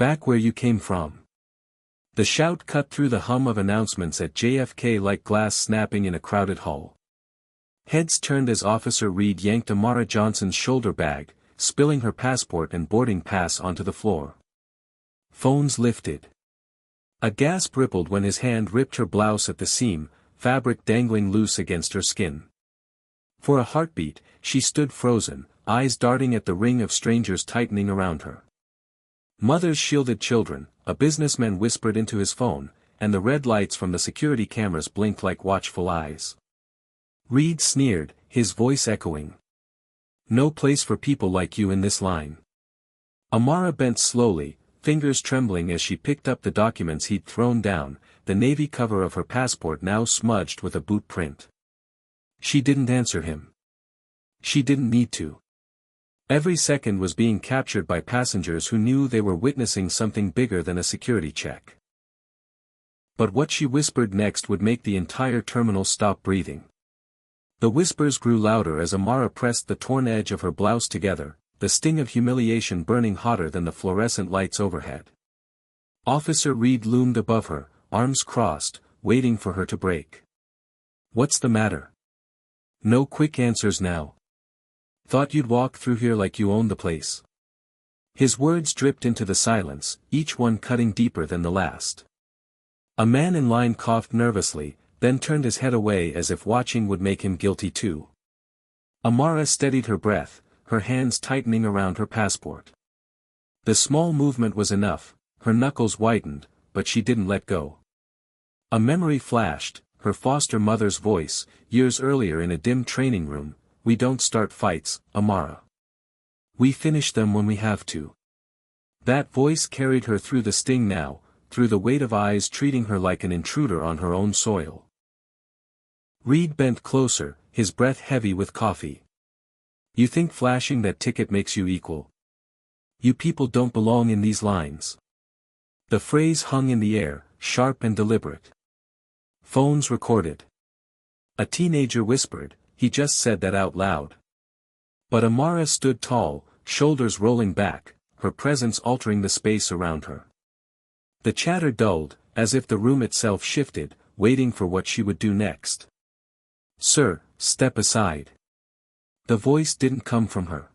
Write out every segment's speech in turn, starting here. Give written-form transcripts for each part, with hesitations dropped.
Back where you came from. The shout cut through the hum of announcements at JFK like glass snapping in a crowded hall. Heads turned as Officer Reed yanked Amara Johnson's shoulder bag, spilling her passport and boarding pass onto the floor. Phones lifted. A gasp rippled when his hand ripped her blouse at the seam, fabric dangling loose against her skin. For a heartbeat, she stood frozen, eyes darting at the ring of strangers tightening around her. Mothers shielded children, a businessman whispered into his phone, and the red lights from the security cameras blinked like watchful eyes. Reed sneered, his voice echoing. No place for people like you in this line. Amara bent slowly, fingers trembling as she picked up the documents he'd thrown down, the navy cover of her passport now smudged with a boot print. She didn't answer him. She didn't need to. Every second was being captured by passengers who knew they were witnessing something bigger than a security check. But what she whispered next would make the entire terminal stop breathing. The whispers grew louder as Amara pressed the torn edge of her blouse together, the sting of humiliation burning hotter than the fluorescent lights overhead. Officer Reed loomed above her, arms crossed, waiting for her to break. What's the matter? No quick answers now. Thought you'd walk through here like you owned the place. His words dripped into the silence, each one cutting deeper than the last. A man in line coughed nervously, then turned his head away as if watching would make him guilty too. Amara steadied her breath, her hands tightening around her passport. The small movement was enough, her knuckles whitened, but she didn't let go. A memory flashed, her foster mother's voice, years earlier in a dim training room. We don't start fights, Amara. We finish them when we have to. That voice carried her through the sting now, through the weight of eyes treating her like an intruder on her own soil. Reed bent closer, his breath heavy with coffee. You think flashing that ticket makes you equal? You people don't belong in these lines. The phrase hung in the air, sharp and deliberate. Phones recorded. A teenager whispered, he just said that out loud. But Amara stood tall, shoulders rolling back, her presence altering the space around her. The chatter dulled, as if the room itself shifted, waiting for what she would do next. Sir, step aside. The voice didn't come from her.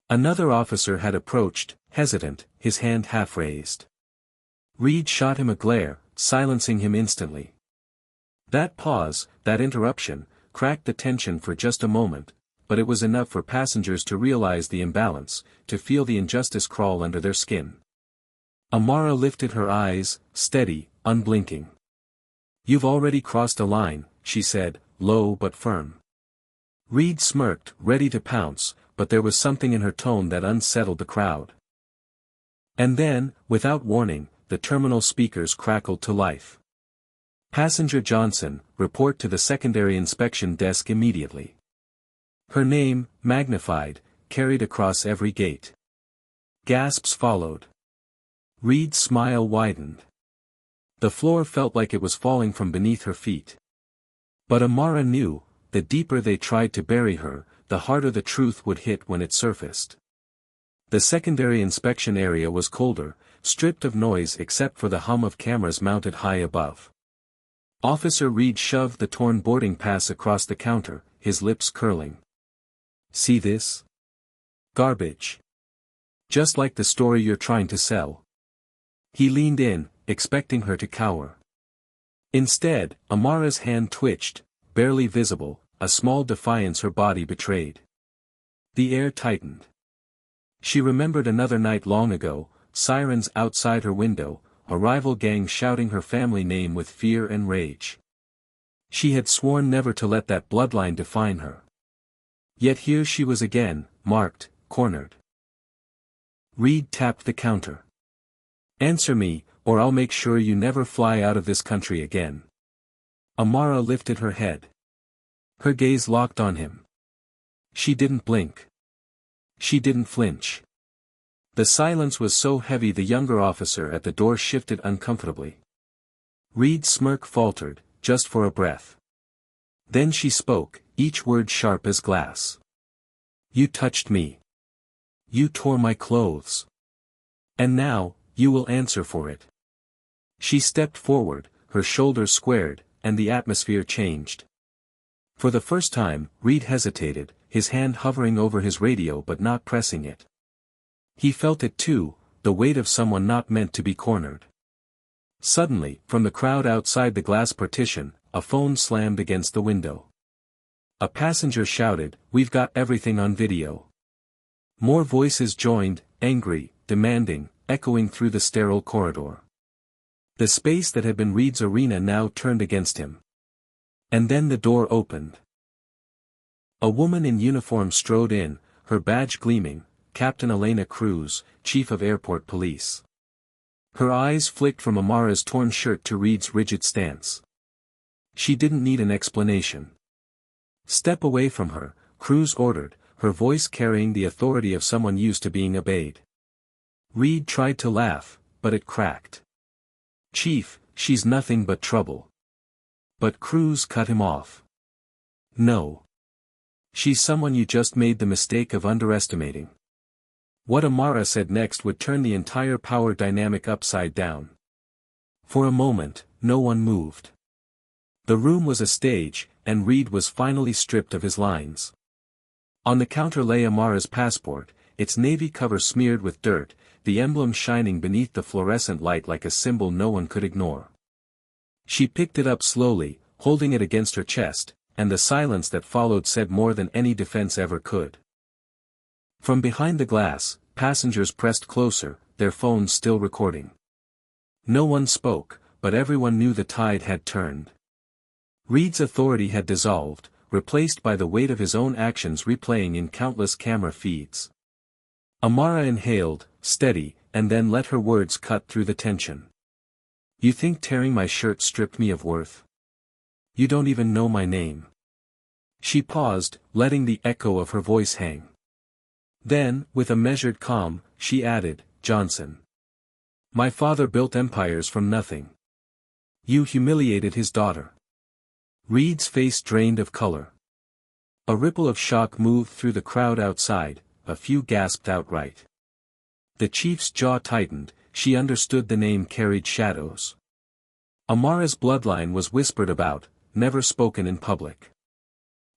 Another officer had approached, hesitant, his hand half raised. Reed shot him a glare, silencing him instantly. That pause, that interruption, cracked the tension for just a moment, but it was enough for passengers to realize the imbalance, to feel the injustice crawl under their skin. Amara lifted her eyes, steady, unblinking. You've already crossed a line, she said, low but firm. Reed smirked, ready to pounce, but there was something in her tone that unsettled the crowd. And then, without warning, the terminal speakers crackled to life. Passenger Johnson, report to the secondary inspection desk immediately. Her name, magnified, carried across every gate. Gasps followed. Reed's smile widened. The floor felt like it was falling from beneath her feet. But Amara knew, the deeper they tried to bury her, the harder the truth would hit when it surfaced. The secondary inspection area was colder, stripped of noise except for the hum of cameras mounted high above. Officer Reed shoved the torn boarding pass across the counter, his lips curling. See this? Garbage. Just like the story you're trying to sell. He leaned in, expecting her to cower. Instead, Amara's hand twitched, barely visible, a small defiance her body betrayed. The air tightened. She remembered another night long ago, sirens outside her window, a rival gang shouting her family name with fear and rage. She had sworn never to let that bloodline define her. Yet here she was again, marked, cornered. Reed tapped the counter. Answer me, or I'll make sure you never fly out of this country again. Amara lifted her head. Her gaze locked on him. She didn't blink. She didn't flinch. The silence was so heavy the younger officer at the door shifted uncomfortably. Reed's smirk faltered, just for a breath. Then she spoke, each word sharp as glass. You touched me. You tore my clothes. And now, You will answer for it. She stepped forward, her shoulders squared, and the atmosphere changed. For the first time, Reed hesitated, his hand hovering over his radio but not pressing it. He felt it too, the weight of someone not meant to be cornered. Suddenly, from the crowd outside the glass partition, a phone slammed against the window. A passenger shouted, "We've got everything on video." More voices joined, angry, demanding, echoing through the sterile corridor. The space that had been Reed's arena now turned against him. And then the door opened. A woman in uniform strode in, her badge gleaming, Captain Elena Cruz, Chief of Airport Police. Her eyes flicked from Amara's torn shirt to Reed's rigid stance. She didn't need an explanation. "Step away from her," Cruz ordered, her voice carrying the authority of someone used to being obeyed. Reed tried to laugh, but it cracked. "Chief, she's nothing but trouble." But Cruz cut him off. "No. She's someone you just made the mistake of underestimating." What Amara said next would turn the entire power dynamic upside down. For a moment, no one moved. The room was a stage, and Reed was finally stripped of his lines. On the counter lay Amara's passport, its navy cover smeared with dirt, the emblem shining beneath the fluorescent light like a symbol no one could ignore. She picked it up slowly, holding it against her chest, and the silence that followed said more than any defense ever could. From behind the glass, passengers pressed closer, their phones still recording. No one spoke, but everyone knew the tide had turned. Reed's authority had dissolved, replaced by the weight of his own actions replaying in countless camera feeds. Amara inhaled, steady, and then let her words cut through the tension. "You think tearing my shirt stripped me of worth? You don't even know my name." She paused, letting the echo of her voice hang. Then, with a measured calm, she added, "Johnson. My father built empires from nothing. You humiliated his daughter." Reed's face drained of color. A ripple of shock moved through the crowd outside, a few gasped outright. The chief's jaw tightened, she understood the name carried shadows. Amara's bloodline was whispered about, never spoken in public.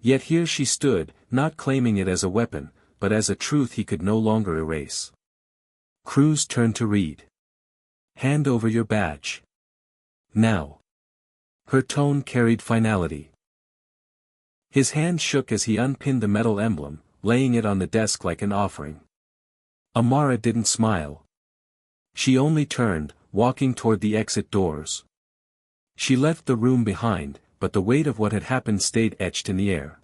Yet here she stood, not claiming it as a weapon, but as a truth he could no longer erase. Cruz turned to Reed. "Hand over your badge. Now." Her tone carried finality. His hand shook as he unpinned the metal emblem, laying it on the desk like an offering. Amara didn't smile. She only turned, walking toward the exit doors. She left the room behind, but the weight of what had happened stayed etched in the air.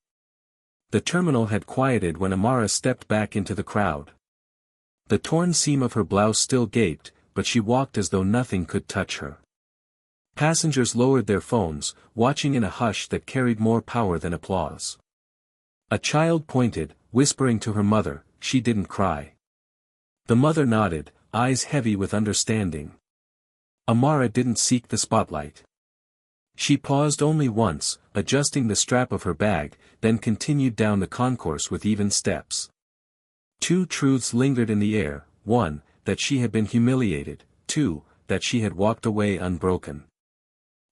The terminal had quieted when Amara stepped back into the crowd. The torn seam of her blouse still gaped, but she walked as though nothing could touch her. Passengers lowered their phones, watching in a hush that carried more power than applause. A child pointed, whispering to her mother, "She didn't cry." The mother nodded, eyes heavy with understanding. Amara didn't seek the spotlight. She paused only once, adjusting the strap of her bag, then continued down the concourse with even steps. Two truths lingered in the air, one, that she had been humiliated, two, that she had walked away unbroken.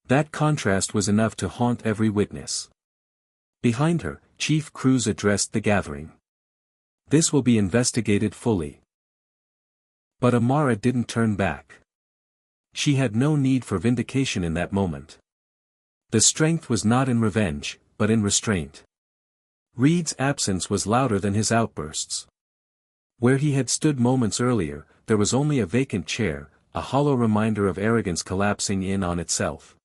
That contrast was enough to haunt every witness. Behind her, Chief Cruz addressed the gathering. "This will be investigated fully." But Amara didn't turn back. She had no need for vindication in that moment. The strength was not in revenge, but in restraint. Reed's absence was louder than his outbursts. Where he had stood moments earlier, there was only a vacant chair, a hollow reminder of arrogance collapsing in on itself.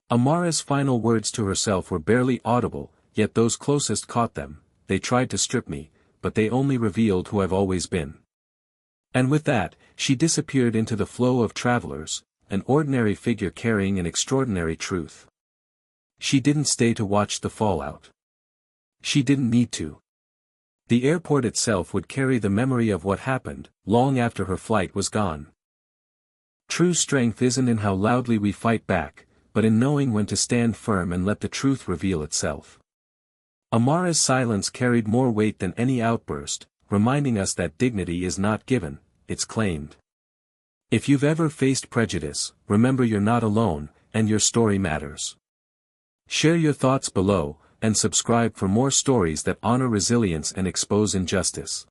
Amara's final words to herself were barely audible, yet those closest caught them. "They tried to strip me, but they only revealed who I've always been." And with that, she disappeared into the flow of travelers, an ordinary figure carrying an extraordinary truth. She didn't stay to watch the fallout. She didn't need to. The airport itself would carry the memory of what happened, long after her flight was gone. True strength isn't in how loudly we fight back, but in knowing when to stand firm and let the truth reveal itself. Amara's silence carried more weight than any outburst, reminding us that dignity is not given, it's claimed. If you've ever faced prejudice, remember you're not alone, and your story matters. Share your thoughts below, and subscribe for more stories that honor resilience and expose injustice.